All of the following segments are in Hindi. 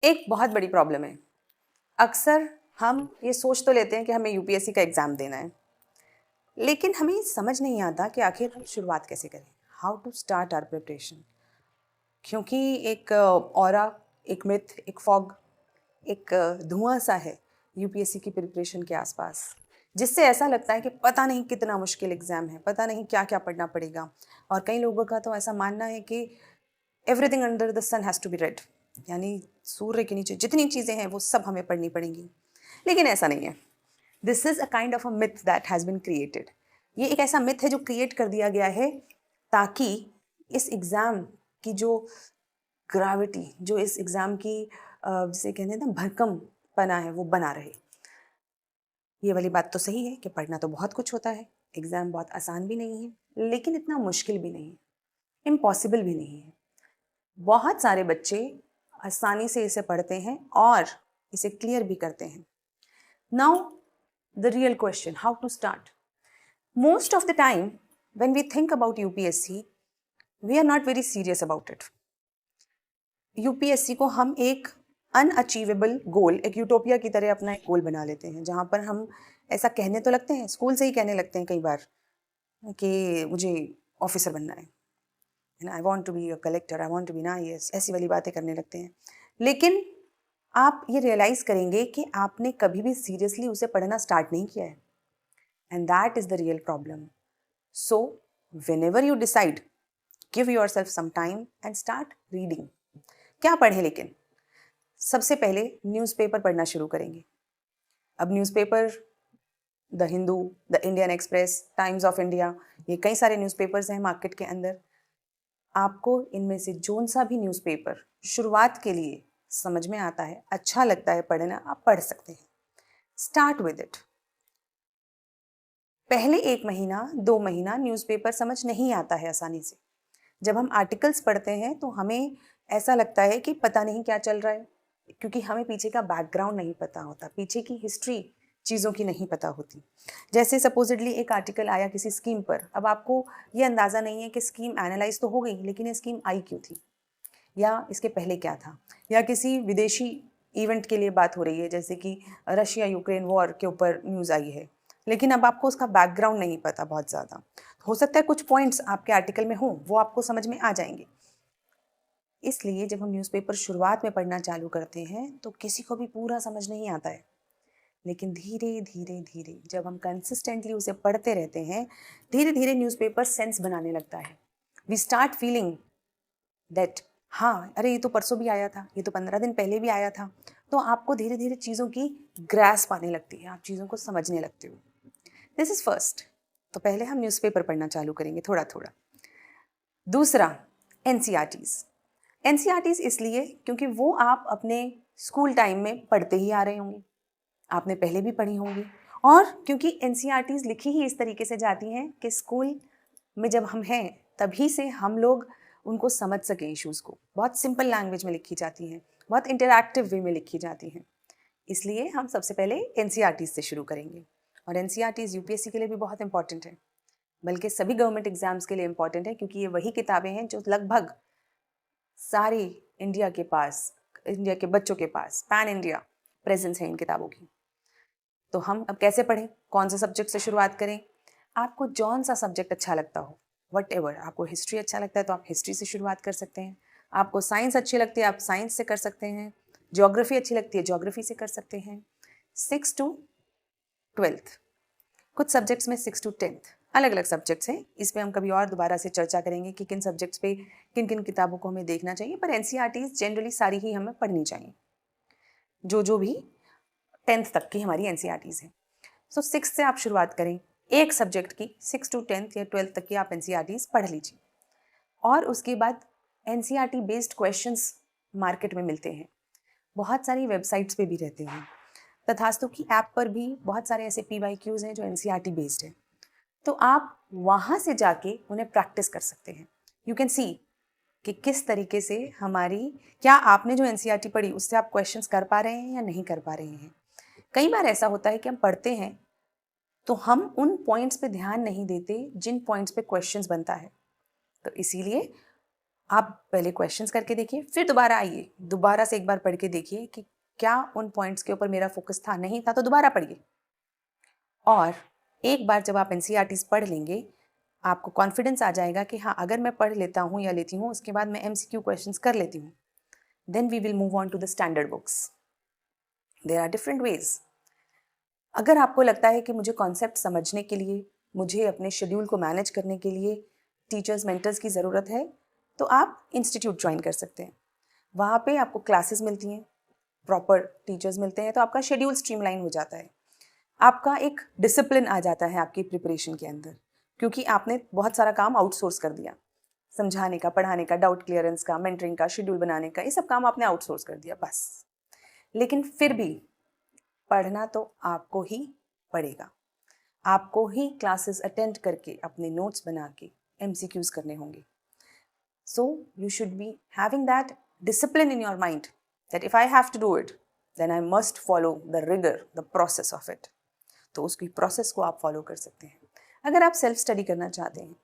एक बहुत बड़ी प्रॉब्लम है। अक्सर हम ये सोच तो लेते हैं कि हमें यूपीएससी का एग्ज़ाम देना है, लेकिन हमें समझ नहीं आता कि आखिर हम शुरुआत कैसे करें, how to start our preparation. क्योंकि एक ऑरा, एक मिथ, एक फॉग, एक धुआं सा है यूपीएससी की प्रिपरेशन के आसपास, जिससे ऐसा लगता है कि पता नहीं कितना मुश्किल एग्ज़ाम है, पता नहीं क्या क्या पढ़ना पड़ेगा। और कई लोगों का तो ऐसा मानना है कि everything under the sun has to be read, यानी सूर्य के नीचे जितनी चीज़ें हैं वो सब हमें पढ़नी पड़ेंगी। लेकिन ऐसा नहीं है। This is a kind of a myth that has been created. ये एक ऐसा मिथ है जो क्रिएट कर दिया गया है ताकि इस एग्ज़ाम की जो ग्रेविटी, जो इस एग्ज़ाम की जिसे कहते हैं ना भरकम पना है, वो बना रहे। ये वाली बात तो सही है कि पढ़ना तो बहुत कुछ होता है, एग्ज़ाम बहुत आसान भी नहीं है, लेकिन इतना मुश्किल भी नहीं है, इम्पॉसिबल भी नहीं है। बहुत सारे बच्चे आसानी से इसे पढ़ते हैं और इसे क्लियर भी करते हैं। Now the real question, how to start. Most of the time when we think about UPSC, we are not very serious about it. UPSC को हम एक अनअचीवेबल गोल, एक यूटोपिया की तरह अपना एक गोल बना लेते हैं, जहाँ पर हम ऐसा कहने तो लगते हैं, स्कूल से ही कहने लगते हैं कई बार कि मुझे ऑफिसर बनना है, I want to be a collector, I want to be ना IAS, ऐसी वाली बातें करने लगते हैं। लेकिन आप ये रियलाइज़ करेंगे कि आपने कभी भी सीरियसली उसे पढ़ना स्टार्ट नहीं किया है, and that is the real problem. So whenever you decide, give yourself some time and start reading. क्या पढ़ें? लेकिन सबसे पहले न्यूज़पेपर पढ़ना शुरू करेंगे। अब newspaper, the Hindu, the Indian express, times of India, ये कई सारे न्यूज़पेपर्स हैं मार्केट के अंदर। आपको इनमें से जोन सा भी न्यूज़पेपर शुरुआत के लिए समझ में आता है, अच्छा लगता है पढ़ना, आप पढ़ सकते हैं। Start with it. पहले 1 महीना 2 महीना न्यूज़पेपर समझ नहीं आता है आसानी से। जब हम आर्टिकल्स पढ़ते हैं तो हमें ऐसा लगता है कि पता नहीं क्या चल रहा है, क्योंकि हमें पीछे का बैकग्राउंड नहीं पता होता, पीछे की हिस्ट्री चीज़ों की नहीं पता होती। जैसे सपोजिटली एक आर्टिकल आया किसी स्कीम पर, अब आपको ये अंदाज़ा नहीं है कि स्कीम एनालाइज तो हो गई, लेकिन ये स्कीम आई क्यों थी, या इसके पहले क्या था, या किसी विदेशी इवेंट के लिए बात हो रही है, जैसे कि रशिया यूक्रेन वॉर के ऊपर न्यूज़ आई है, लेकिन अब आपको उसका बैकग्राउंड नहीं पता बहुत ज़्यादा। हो सकता है कुछ पॉइंट्स आपके आर्टिकल में हों, वो आपको समझ में आ जाएंगे। इसलिए जब हम न्यूज़पेपर शुरुआत में पढ़ना चालू करते हैं तो किसी को भी पूरा समझ नहीं आता है, लेकिन धीरे धीरे धीरे जब हम कंसिस्टेंटली उसे पढ़ते रहते हैं, धीरे धीरे न्यूज़पेपर सेंस बनाने लगता है। वी स्टार्ट फीलिंग दैट, हाँ अरे ये तो परसों भी आया था, ये तो 15 दिन पहले भी आया था। तो आपको धीरे धीरे चीज़ों की ग्रास्प आने लगती है, आप चीज़ों को समझने लगते हो। This is first. तो पहले हम न्यूज़पेपर पढ़ना चालू करेंगे थोड़ा थोड़ा। दूसरा, एनसीईआरटीज़। एनसीईआरटीज़ इसलिए क्योंकि वो आप अपने स्कूल टाइम में पढ़ते ही आ रहे होंगे, आपने पहले भी पढ़ी होंगी, और क्योंकि एनसीईआरटीज़ लिखी ही इस तरीके से जाती हैं कि स्कूल में जब हम हैं तभी से हम लोग उनको समझ सकें। इश्यूज़ को बहुत सिंपल लैंग्वेज में लिखी जाती हैं, बहुत इंटरैक्टिव वे में लिखी जाती हैं। इसलिए हम सबसे पहले एनसीईआरटीज़ से शुरू करेंगे। और एनसीईआरटीज़ यूपीएससी के लिए भी बहुत इंपॉर्टेंट है, बल्कि सभी गवर्नमेंट एग्जाम्स के लिए इंपॉर्टेंट है, क्योंकि ये वही किताबें हैं जो लगभग सारे इंडिया के पास, इंडिया के बच्चों के पास पैन इंडिया प्रेजेंस है इन किताबों की। तो हम अब कैसे पढ़ें, कौन से सब्जेक्ट से शुरुआत करें? आपको जौन सा सब्जेक्ट अच्छा लगता हो, वट एवर, आपको हिस्ट्री अच्छा लगता है तो आप हिस्ट्री से शुरुआत कर सकते हैं, आपको साइंस अच्छी लगती है आप साइंस से कर सकते हैं, ज्योग्राफी अच्छी लगती है ज्योग्राफी से कर सकते हैं। 6 to 12th, कुछ सब्जेक्ट्स में 6 to 10th, अलग अलग सब्जेक्ट्स हैं। इस पे हम कभी और दोबारा से चर्चा करेंगे कि किन सब्जेक्ट्स पे किन किन किताबों को हमें देखना चाहिए, पर एनसीईआरटीज़ जनरली सारी ही हमें पढ़नी चाहिए, जो भी 10th तक की हमारी एनसीईआरटीज़ हैं। सो 6 से आप शुरुआत करें, एक सब्जेक्ट की 6 to 10th या 12th तक की आप एनसीईआरटीज़ पढ़ लीजिए। और उसके बाद एनसीईआरटी बेस्ड क्वेश्चंस मार्केट में मिलते हैं, बहुत सारी वेबसाइट्स पे भी रहते हैं, तथास्तु की ऐप पर भी बहुत सारे ऐसे PYQs हैं जो एनसीईआरटी बेस्ड है। तो आप वहाँ से जाके उन्हें प्रैक्टिस कर सकते हैं। यू कैन सी कि किस तरीके से हमारी, क्या आपने जो एनसीईआरटी पढ़ी उससे आप क्वेश्चंस कर पा रहे हैं या नहीं कर पा रहे हैं। कई बार ऐसा होता है कि हम पढ़ते हैं तो हम उन पॉइंट्स पे ध्यान नहीं देते जिन पॉइंट्स पे क्वेश्चंस बनता है। तो इसीलिए आप पहले क्वेश्चंस करके देखिए, फिर दोबारा आइए, दोबारा से एक बार पढ़ के देखिए कि क्या उन पॉइंट्स के ऊपर मेरा फोकस था, नहीं था तो दोबारा पढ़िए। और एक बार जब आप एनसीईआरटीज़ पढ़ लेंगे, आपको कॉन्फिडेंस आ जाएगा कि हाँ, अगर मैं पढ़ लेता हूँ या लेती हूँ, उसके बाद मैं एमसीक्यू क्वेश्चंस कर लेती हूँ, then we will move on to the standard books. There are different ways. अगर आपको लगता है कि मुझे कॉन्सेप्ट समझने के लिए, मुझे अपने शेड्यूल को मैनेज करने के लिए टीचर्स मेंटर्स की ज़रूरत है, तो आप इंस्टीट्यूट ज्वाइन कर सकते हैं। वहाँ पे आपको क्लासेस मिलती हैं, प्रॉपर टीचर्स मिलते हैं, तो आपका शेड्यूल स्ट्रीमलाइन हो जाता है। आपका एक डिसिप्लिन आ जाता है आपकी प्रिपरेशन के अंदर, क्योंकि आपने बहुत सारा काम आउटसोर्स कर दिया। समझाने का, पढ़ाने का, डाउट क्लियरेंस का, मेंटरिंग का, शेड्यूल बनाने का, ये सब काम आपने आउटसोर्स कर दिया बस। लेकिन फिर भी पढ़ना तो आपको ही पड़ेगा। आपको ही क्लासेस अटेंड करके अपने नोट्स बना के एमसीक्यूज करने होंगे। So you should be having that discipline in your mind that if I have to do it, then I must follow the rigor, the process of it. तो उसकी प्रोसेस को आप फॉलो कर सकते हैं। अगर आप सेल्फ स्टडी करना चाहते हैं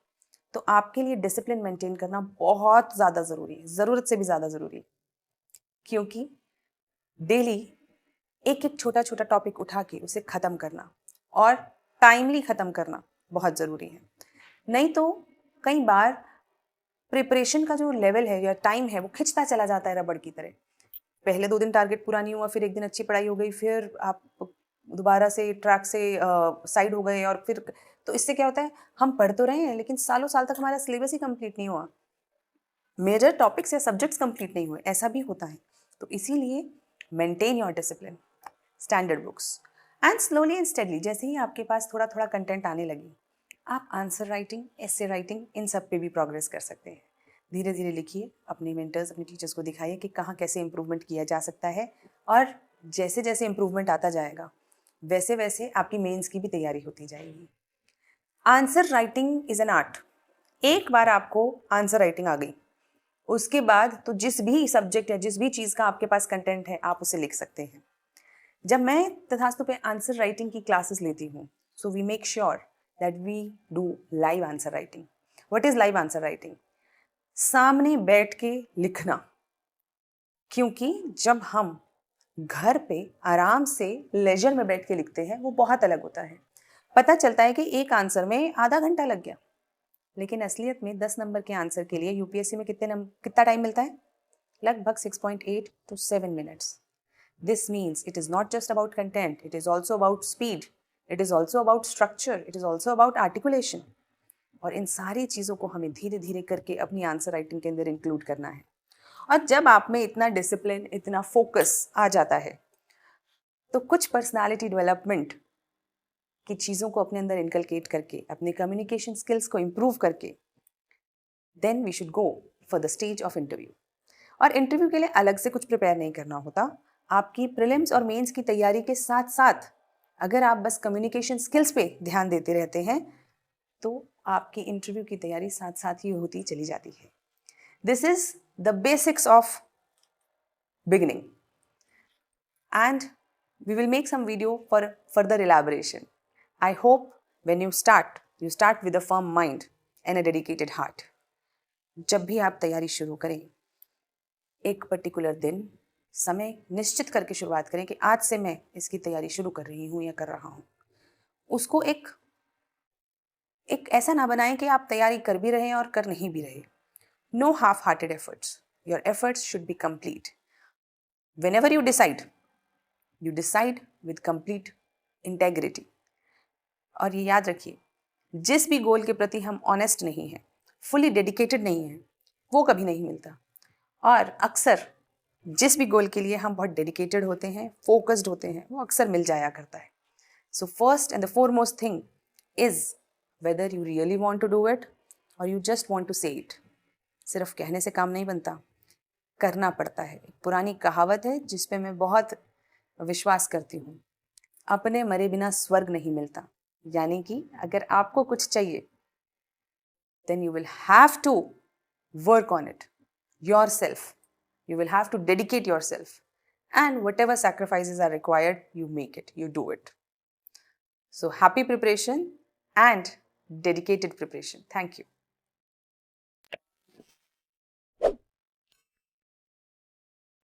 तो आपके लिए डिसिप्लिन मेंटेन करना बहुत ज़्यादा ज़रूरी है, ज़रूरत से भी ज़्यादा ज़रूरी है, क्योंकि डेली एक एक छोटा छोटा टॉपिक उठा के उसे ख़त्म करना और टाइमली ख़त्म करना बहुत ज़रूरी है। नहीं तो कई बार प्रिपरेशन का जो लेवल है या टाइम है वो खिंचता चला जाता है रबड़ की तरह। पहले 2 दिन टारगेट पूरा नहीं हुआ, फिर एक दिन अच्छी पढ़ाई हो गई, फिर आप दोबारा से ट्रैक से साइड हो गए, और फिर तो इससे क्या होता है, हम पढ़ तो रहे हैं लेकिन सालों साल तक हमारा सिलेबस ही कंप्लीट नहीं हुआ, मेजर टॉपिक्स या सब्जेक्ट्स कंप्लीट नहीं हुए, ऐसा भी होता है। तो इसीलिए maintain your discipline, standard books, and slowly and steadily जैसे ही आपके पास थोड़ा थोड़ा कंटेंट आने लगे, आप आंसर राइटिंग, एसे राइटिंग, इन सब पे भी प्रोग्रेस कर सकते हैं। धीरे धीरे लिखिए, अपने मेंटर्स, अपने टीचर्स को दिखाइए कि कहाँ कैसे इम्प्रूवमेंट किया जा सकता है, और जैसे जैसे इम्प्रूवमेंट आता जाएगा वैसे वैसे आपकी मेंस की भी तैयारी होती जाएगी। Answer writing is an art. एक बार आपको आंसर राइटिंग आ गई, उसके बाद तो जिस भी सब्जेक्ट या जिस भी चीज़ का आपके पास कंटेंट है आप उसे लिख सकते हैं। जब मैं तथास्तु पे आंसर राइटिंग की क्लासेस लेती हूँ, so we make sure that we do live answer writing. What is live answer writing? सामने बैठ के लिखना, क्योंकि जब हम घर पे आराम से लेजर में बैठ के लिखते हैं वो बहुत अलग होता है। पता चलता है कि एक आंसर में आधा घंटा लग गया, लेकिन असलियत में 10 नंबर के आंसर के लिए यूपीएससी में कितना टाइम मिलता है? लगभग 6.8 to 7 minutes. This means it is not just about content, it is also about speed, it is also about structure, it is also about articulation. और इन सारी चीज़ों को हमें धीरे धीरे करके अपनी आंसर राइटिंग के अंदर इंक्लूड करना है। और जब आप में इतना डिसिप्लिन, इतना फोकस आ जाता है, तो कुछ पर्सनालिटी डेवलपमेंट की चीज़ों को अपने अंदर इनकलकेट करके, अपने कम्युनिकेशन स्किल्स को इम्प्रूव करके, then we should go for the stage of interview. और इंटरव्यू के लिए अलग से कुछ प्रिपेयर नहीं करना होता। आपकी प्रीलिम्स और मेंस की तैयारी के साथ साथ अगर आप बस कम्युनिकेशन स्किल्स पे ध्यान देते रहते हैं तो आपकी इंटरव्यू की तैयारी साथ साथ ही होती चली जाती है। This is the basics of beginning, and we will make some video for further elaboration. I hope when you start with a firm mind and a dedicated heart. जब भी आप तैयारी शुरू करें, एक पर्टिकुलर दिन, समय निश्चित करके शुरुआत करें कि आज से मैं इसकी तैयारी शुरू कर रही हूँ या कर रहा हूँ। उसको एक ऐसा ना बनाएं कि आप तैयारी कर भी रहे हैं और कर नहीं भी रहे। No half-hearted efforts. Your efforts should be complete. Whenever you decide with complete integrity. और ये याद रखिए, जिस भी गोल के प्रति हम ऑनेस्ट नहीं हैं, फुली डेडिकेटेड नहीं हैं, वो कभी नहीं मिलता। और अक्सर जिस भी गोल के लिए हम बहुत डेडिकेटेड होते हैं, फोकस्ड होते हैं, वो अक्सर मिल जाया करता है। So first and the foremost thing is whether you really want to do it और you just want to say it. सिर्फ कहने से काम नहीं बनता, करना पड़ता है। एक पुरानी कहावत है जिस पे मैं बहुत विश्वास करती हूँ, अपने मरे बिना स्वर्ग नहीं मिलता। यानी कि अगर आपको कुछ चाहिए, then you will have to work on it yourself. You will have to dedicate yourself, and whatever sacrifices are required, you make it, you do it. So happy preparation and dedicated preparation. Thank you.